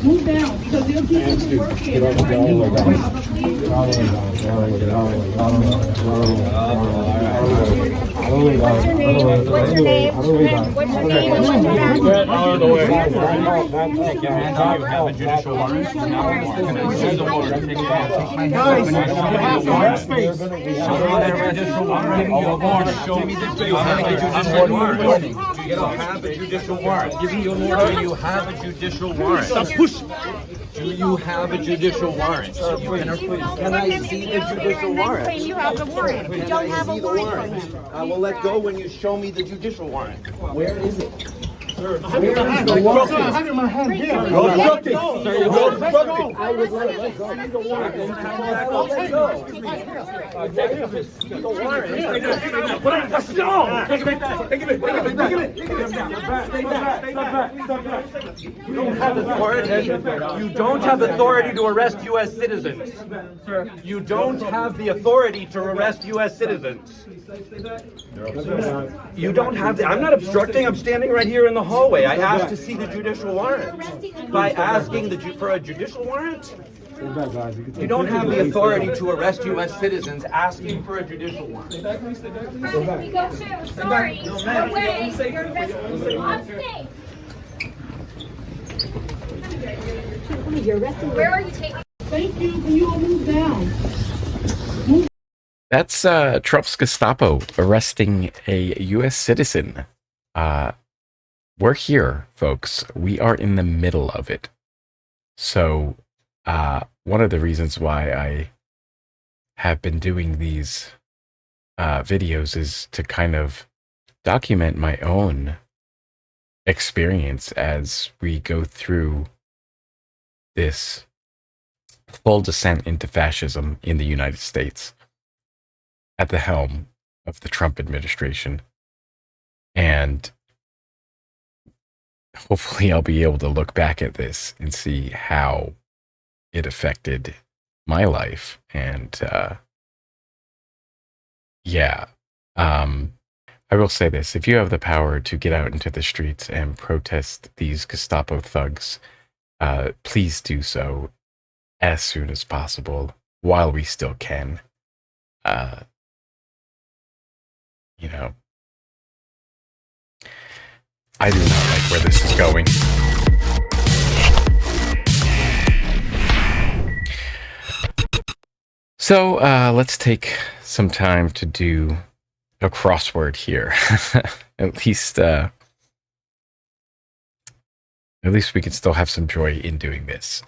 Move down, because they'll keep you from working. Get all the way What's your name? What's your name? Get out of the way. You have a judicial warrant. Show the warrant. Guys, you have warrant space. Show me the judicial warrant. Show me the judicial warrant. Do you have a judicial warrant? Give me your warrant. Do you have a judicial warrant? Stop pushing. Do you have a judicial warrant? Can I see the judicial warrant? Claim you have the warrant. You don't have a warrant for him. I will let go when you show me the judicial warrant. Where is it? Where is the warrant? I have it in my hand here. You're obstructing. You're obstructing. I would let go. I need the warrant. Let go. The warrant. You don't have authority to arrest U.S. citizens. You don't have the authority to arrest U.S. citizens. You don't have the, I'm not obstructing, I'm standing right here in the hallway. I asked to see the judicial warrant. By asking for a judicial warrant? You don't have the authority to arrest U.S. citizens asking for a judicial warrant. Sorry. No way. You're arrested. I'm safe. You're arrested. Where are you taking? Thank you, can you all move down? That's Trump's Gestapo arresting a U.S. citizen. We're here, folks. We are in the middle of it. So, one of the reasons why I have been doing these videos is to kind of document my own experience as we go through this full descent into fascism in the United States at the helm of the Trump administration. And hopefully I'll be able to look back at this and see how it affected my life. And I will say this: if you have the power to get out into the streets and protest these Gestapo thugs, please do so as soon as possible while we still can. You know, I do not like where this is going. So let's take some time to do a crossword here. At least we can still have some joy in doing this.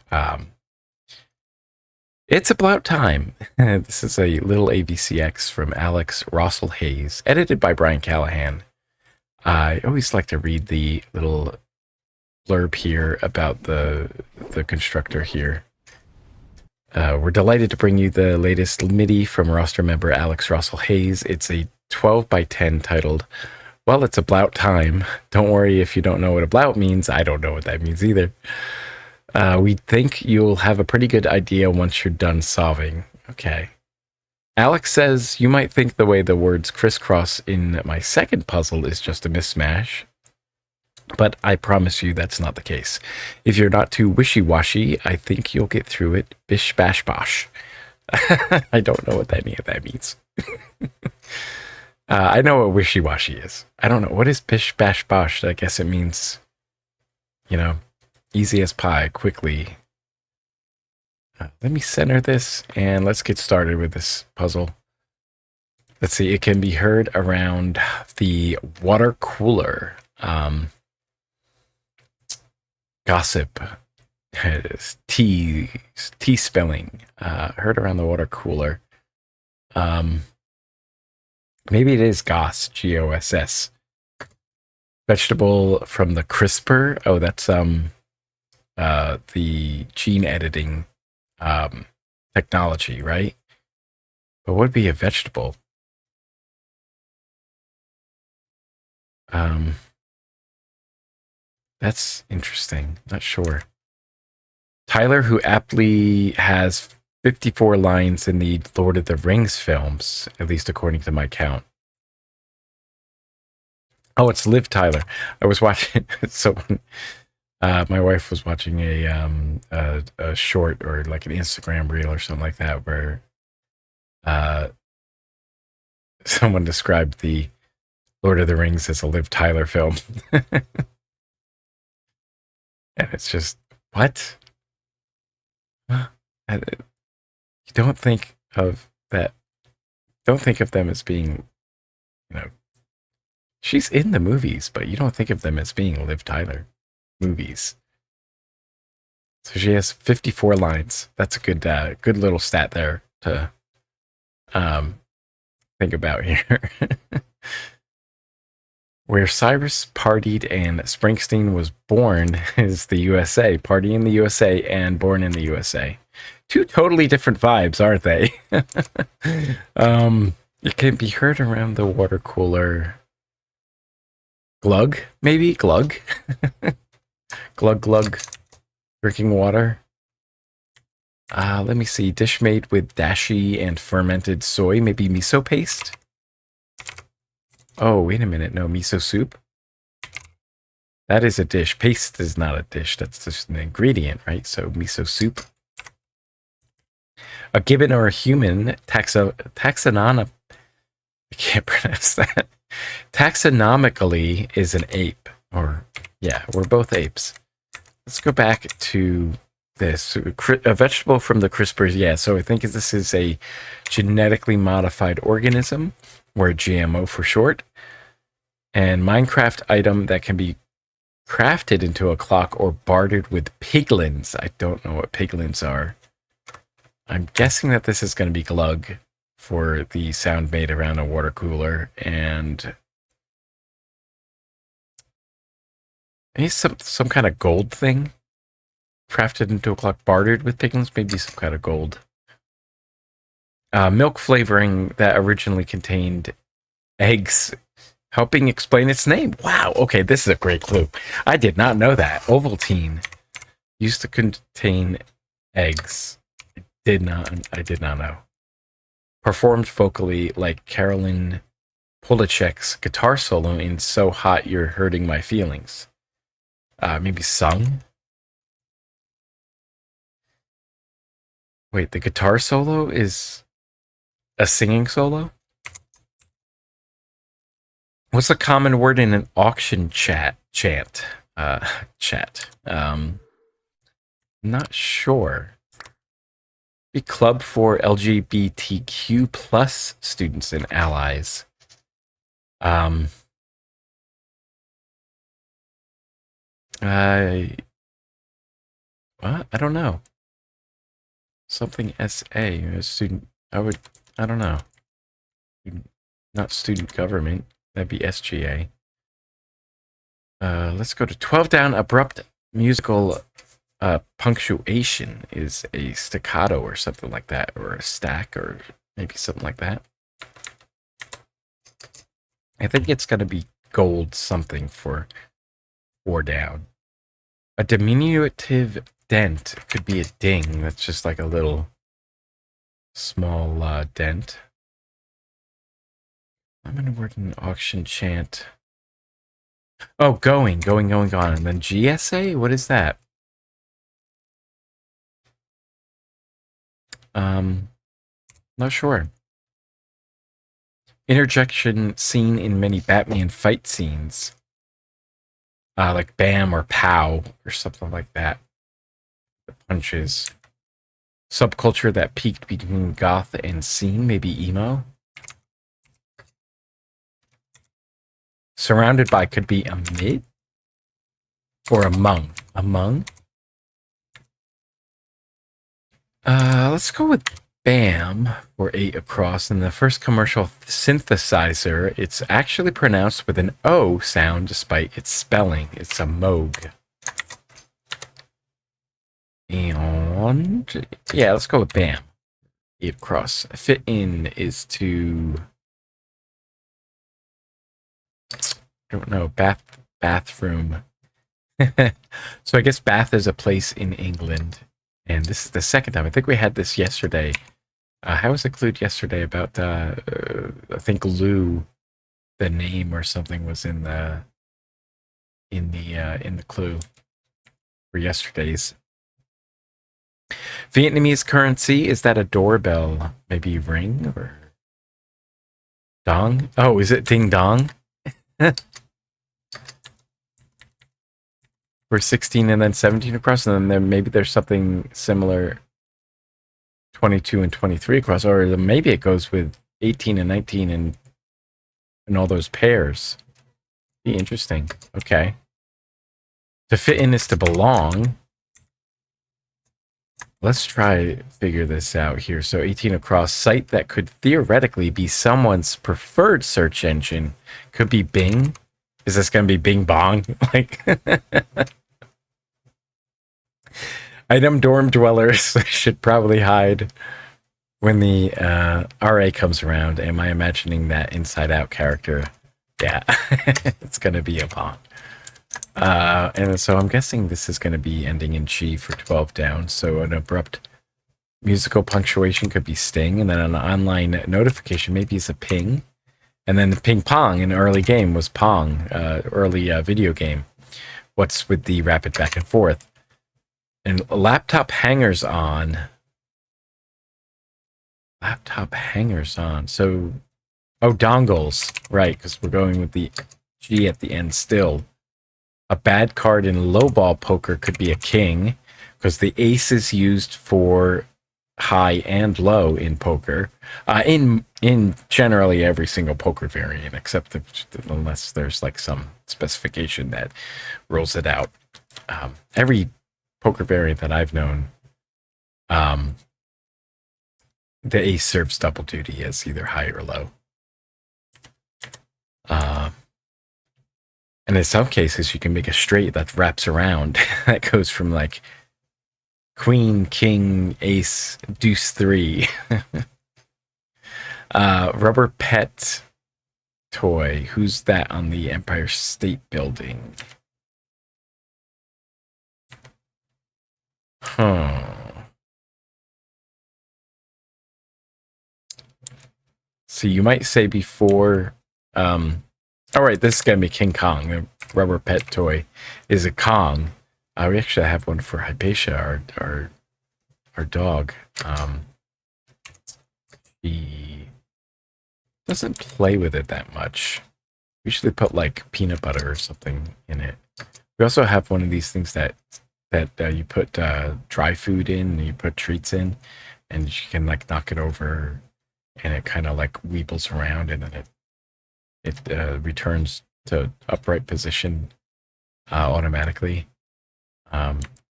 It's about time. This is a Lil AVCX from Alex Rossell Hayes, edited by Brian Callahan. I always like to read the little blurb here about the constructor here. We're delighted to bring you the latest MIDI from roster member Alex Rossell Hayes. It's a 12 by 10 titled, well, it's Ablaut time. Don't worry if you don't know what Ablaut means. I don't know what that means either. We think you'll have a pretty good idea once you're done solving. Okay. Alex says, you might think the way the words crisscross in my second puzzle is just a mismatch, but I promise you that's not the case. If you're not too wishy-washy, I think you'll get through it. Bish bash bosh. I don't know what that means. I know what wishy-washy is. I don't know. What is bish bash bosh? I guess it means, you know, easy as pie, quickly. Let me center this and let's get started with this puzzle. Let's see, it can be heard around the water cooler. Gossip, tea spilling, heard around the water cooler. Maybe it is goss, G-O-S-S. Vegetable from the CRISPR. Oh, that's the gene editing technology, right? But what would be a vegetable? That's interesting. Not sure. Tyler, who aptly has 54 lines in the Lord of the Rings films, at least according to my count. Oh, it's Liv Tyler. I was watching someone My wife was watching a short or like an Instagram reel or something like that where someone described the Lord of the Rings as a Liv Tyler film. And it's just, what? You don't think of that. Don't think of them as being, you know, she's in the movies, but you don't think of them as being Liv Tyler movies. So she has 54 lines. That's a good little stat there to think about here. Where Cyrus partied and Springsteen was born is the USA. Party in the USA and born in the USA. Two totally different vibes, aren't they? It can be heard around the water cooler. Glug, maybe? Glug? Glug, glug. Drinking water. Let me see. Dish made with dashi and fermented soy. Maybe miso paste? Oh, wait a minute. No, miso soup? That is a dish. Paste is not a dish. That's just an ingredient, right? So miso soup. A gibbon or a human taxonomic. I can't pronounce that. Taxonomically is an ape. Or, yeah, we're both apes. Let's go back to this. A vegetable from the CRISPR. Yeah, so I think this is a genetically modified organism, or GMO for short. And Minecraft item that can be crafted into a clock or bartered with piglins. I don't know what piglins are. I'm guessing that this is going to be glug for the sound made around a water cooler. And maybe some kind of gold thing crafted into a clock, bartered with piglins. Maybe some kind of gold. Milk flavoring that originally contained eggs, helping explain its name. Wow, okay, this is a great clue. I did not know that. Ovaltine used to contain eggs. I did not know. Performed vocally like Carolyn Polachek's guitar solo in So Hot You're Hurting My Feelings. Maybe sung? Wait, the guitar solo is a singing solo? What's a common word in an auction chant? Not sure. Be club for LGBTQ plus students and allies. I don't know. Something SA, a student. I don't know. Not student government. That'd be SGA. Let's go to 12 down. Abrupt musical punctuation is a staccato or something like that, or a stack, or maybe something like that. I think it's going to be gold something for 4 down. A diminutive dent could be a ding. That's just like a little small dent. I'm going to word an auction chant. Oh, going on. And then GSA? What is that? Not sure. Interjection seen in many Batman fight scenes. Like bam or pow or something like that. The punches. Subculture that peaked between goth and scene, maybe emo. Surrounded by could be amid or among. Among? Let's go with BAM for 8 across. In the first commercial synthesizer, it's actually pronounced with an O sound despite its spelling. It's a Moog. And yeah, let's go with BAM. 8 across. Fit in is to, I don't know, bathroom. So I guess Bath is a place in England. And this is the second time. I think we had this yesterday. How was it clued yesterday about, I think Lou, the name or something was in the clue. or yesterday's. Vietnamese currency, is that a doorbell? Maybe ring or dong? Oh, is it ding dong? We're 16 and then 17 across, and then maybe there's something similar 22 and 23 across, or maybe it goes with 18 and 19 and all those pairs. Be interesting. Okay. To fit in is to belong. Let's try figure this out here. So 18 across, site that could theoretically be someone's preferred search engine could be Bing. Is this going to be Bing Bong? Like, item dorm dwellers should probably hide when the RA comes around. Am I imagining that Inside Out character? Yeah, it's going to be a Bong. And so I'm guessing this is going to be ending in G for 12 down. So an abrupt musical punctuation could be sting, and then an online notification maybe is a ping. And then the ping pong in early game was pong, early video game. What's with the rapid back and forth? And laptop hangers on. Laptop hangers on. So, oh, dongles. Right, because we're going with the G at the end still. A bad card in lowball poker could be a king, because the ace is used for high and low in poker. In generally every single poker variant, except unless there's like some specification that rules it out. Every poker variant that I've known, the ace serves double duty as either high or low. And in some cases, you can make a straight that wraps around. That goes from like queen, king, ace, deuce 3. Rubber pet toy. Who's that on the Empire State Building? Huh. So you might say before... all right, this is going to be King Kong. The rubber pet toy is a Kong. We actually have one for Hypatia, our dog. She doesn't play with it that much. We usually put like peanut butter or something in it. We also have one of these things that you put dry food in, and you put treats in, and you can like knock it over, and it kind of like weebles around, and then it returns to upright position automatically.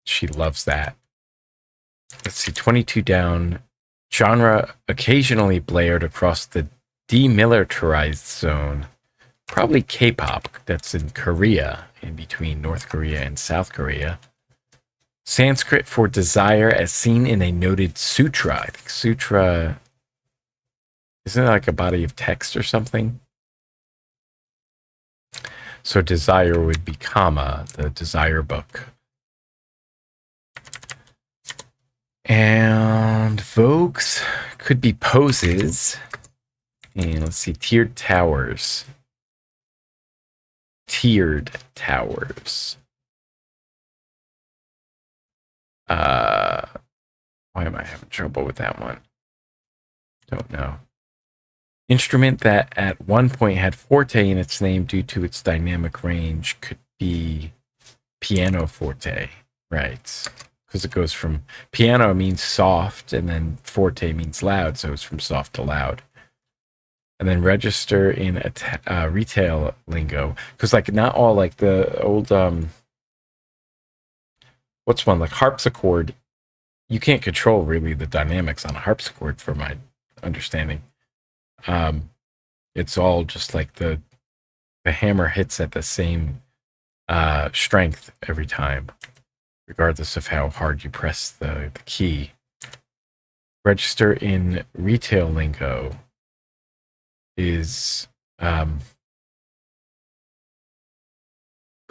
She loves that. Let's see, 22 down. Genre occasionally blared across the demilitarized zone. Probably K-pop. That's in Korea, in between North Korea and South Korea. Sanskrit for desire as seen in a noted sutra. I think sutra, isn't it like a body of text or something? So desire would be comma, the desire book. And vogues could be poses. And let's see, tiered towers. Tiered towers. Why am I having trouble with that one? Don't know. Instrument that at one point had forte in its name due to its dynamic range could be pianoforte, right? Because it goes from piano means soft, and then forte means loud, so it's from soft to loud. And then register in a retail lingo, because like not all like the old what's one like harpsichord, you can't control really the dynamics on a harpsichord, from my understanding. It's all just like the hammer hits at the same strength every time, regardless of how hard you press the key. Register in retail lingo is the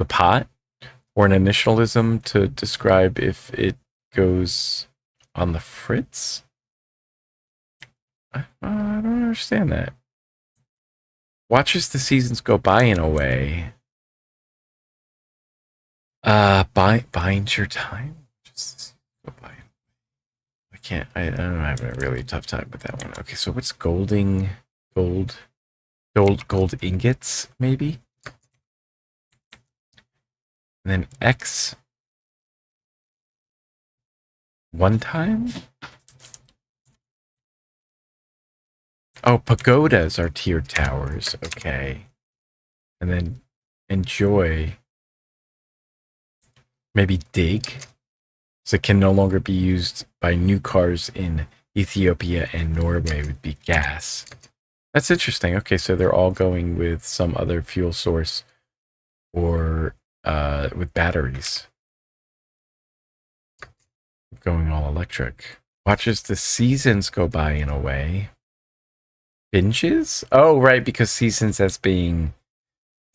pot, or an initialism to describe if it goes on the fritz. I don't understand that. Watches the seasons go by in a way. Bind your time? Just go by. I can't, I don't know, I'm having a really tough time with that one. Okay, so what's gold ingots, maybe? And then X one time? Oh, pagodas are tiered towers. Okay. And then enjoy. Maybe dig. So it can no longer be used by new cars in Ethiopia and Norway would be gas. That's interesting. Okay, so they're all going with some other fuel source or with batteries. Going all electric. Watches the seasons go by in a way. Binges? Oh, right, because seasons as being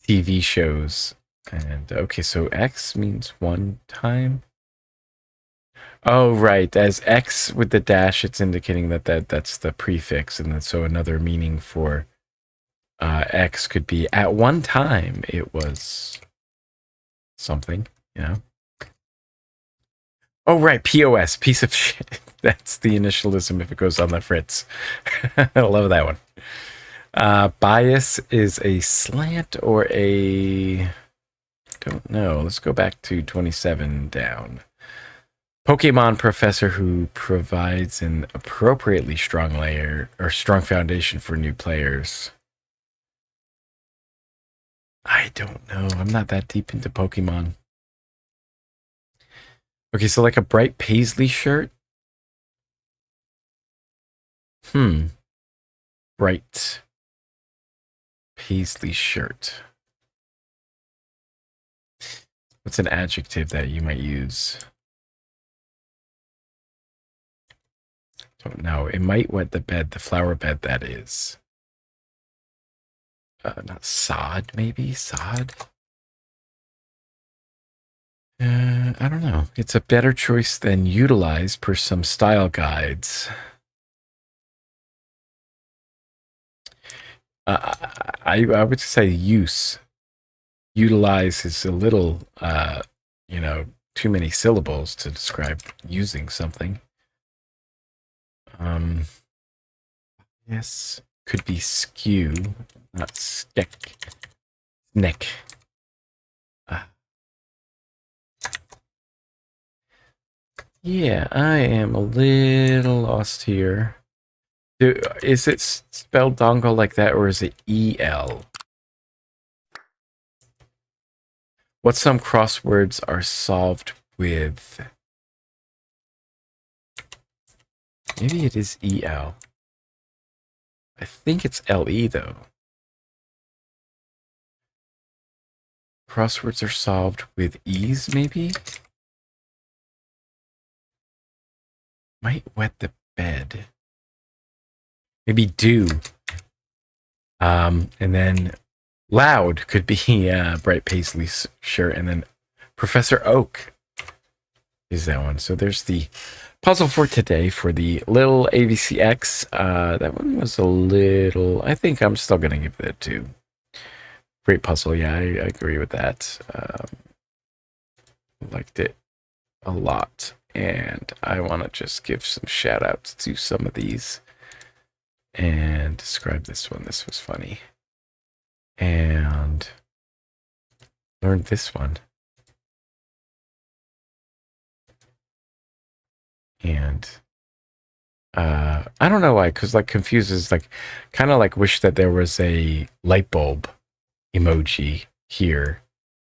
TV shows. And okay, so X means one time. Oh, right. As X with the dash, it's indicating that's the prefix. And then so another meaning for X could be at one time it was something, you know? Oh, right. POS, piece of shit. That's the initialism if it goes on the fritz. I love that one. Bias is a slant or a... Don't know. Let's go back to 27 down. Pokemon professor who provides an appropriately strong layer or strong foundation for new players. I don't know. I'm not that deep into Pokemon. Okay, so like a bright paisley shirt. Bright paisley shirt. What's an adjective that you might use? Don't know. It might wet the bed, the flower bed, that is. Not sod, maybe? Sod? I don't know. It's a better choice than utilize per some style guides. I would say use. Utilize is a little, you know, too many syllables to describe using something. Yes, could be skew, not stick. Neck. Yeah, I am a little lost here. Is it spelled dongle like that, or is it EL? What some crosswords are solved with? Maybe it is EL. I think it's LE though. Crosswords are solved with ease, maybe? Might wet the bed. Maybe do. And then loud could be bright paisley shirt, and then Professor Oak is that one. So there's the puzzle for today for the Lil AVCX. That one was a little... I think I'm still going to give it a 2. Great puzzle. Yeah, I agree with that. Liked it a lot. And I want to just give some shout outs to some of these and describe this one. This was funny. And learned this one. And I don't know why, because like confuses, like kind of like wish that there was a light bulb emoji here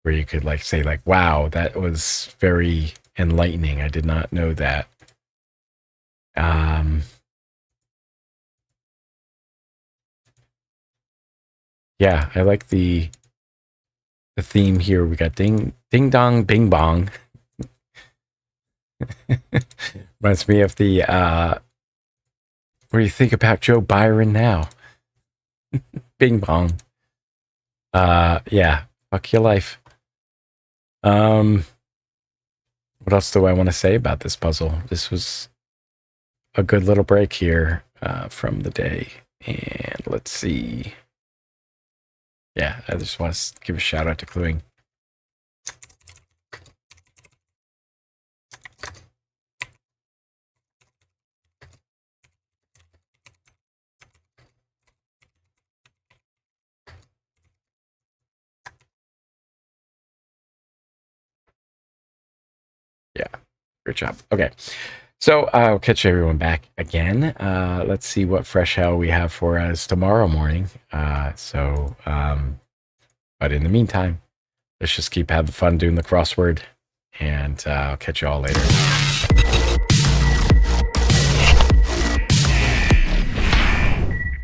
where you could like say like, wow, that was very enlightening. I did not know that. Yeah, I like the theme here. We got ding dong bing bong. Reminds me of the what do you think about Joe Byron now? Bing bong. Yeah, fuck your life. What else do I want to say about this puzzle? This was a good little break here from the day. And let's see. Yeah, I just want to give a shout out to Cluing. Great job. Okay. So I'll catch everyone back again. Let's see what fresh hell we have for us tomorrow morning. But in the meantime, let's just keep having fun doing the crossword, and I'll catch you all later.